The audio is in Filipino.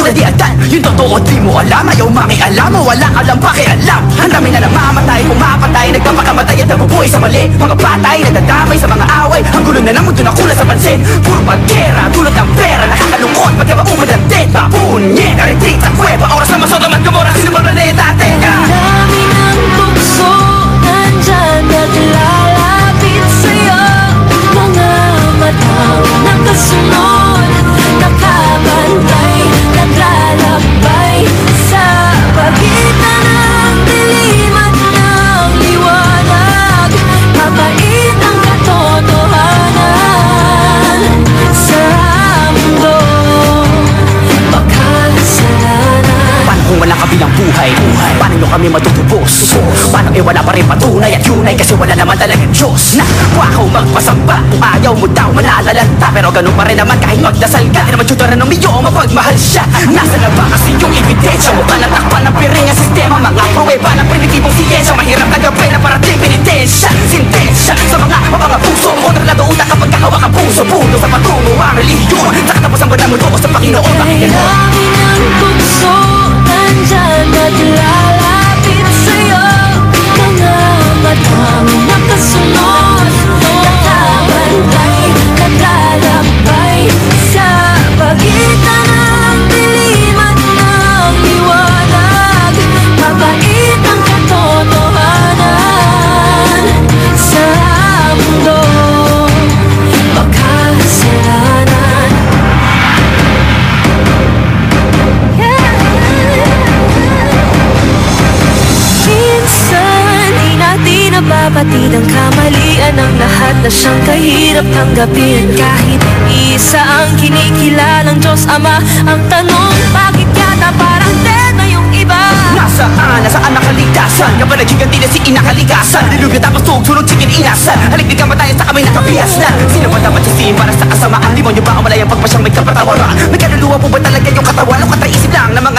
na di atan. Yung totoo di mo alam, ayaw makialam mo, wala ka lang pakialam. Ang dami na namamatay, pumapatay, nagpapakamatay at nabubuhay sa mali. Mga patay, nadadamay sa mga away. Ang gulo na ng mundo na kulang sa pansin. Puro pagkera, tulad ng pera, nakakalungkot, pagkabaumad ang dead. Mapunye, na-retreat sa kuweba, oras na masodom at gumora. Sino ba planeta atin? Dami ng tukso, nandyan naglalapit sa'yo. Mga matang nakasunod, nakabantay, naglalakbay sa pagitan ng dilim at ng liwanag. Mapait ang katotohanan sa mundo, makasalanan. Paano kung wala ka bilang buhay? Paano nyo kami matutubos? Paano wala pa rin patunay at yun ay kasi wala naman talagang Diyos. Nakuha ko magpasamba, kung ayaw mo daw malalalanta. Pero ganun pa rin naman kahit magdasal ka. Di naman tutora ng miyo, mapagmahal siya. Nasa na ba kasi yung ebidensya? Mukha na takpan ng piring ang sistema. Mga pruweba ng primitibong siyensya. Mahirap tagapay na parating penitensya. Sintensya sa mga puso. Kontrolado utak kapag kakawak ang puso. Puno sa patungo ang relihiyon. Sa katapusan ba na mundo ko sa Panginoon? Bakit ganon? Dami ng tukso, nandyan naglalapit sa'yo. Mga matang nakasunod, nakabantay, naglalakbay sa pagitan ng dilim at ng liwanag. Mabait ang katotohanan sa mundo, makasalanan. Minsan di natin nababatid ang kamalian ng lahat na siyang kahirap tanggapin. Kahit isa ang kinikilalang Diyos Ama, ang tanong, bakit yata parang dead na yung iba? Nasaan ang kaligtasan? Kapag naghiganti na si inakaligasan. Dilugyo tapos sunod sige inasan. Haligdig ka matayan sa kami nakabihas na. Sino ba dapat sisihin para sa kasamaan? Di mo nyo ba umalay ang pagpasyang may kapatawaran? May kaluluwa po ba talaga yung katawan o kataisip lang na mga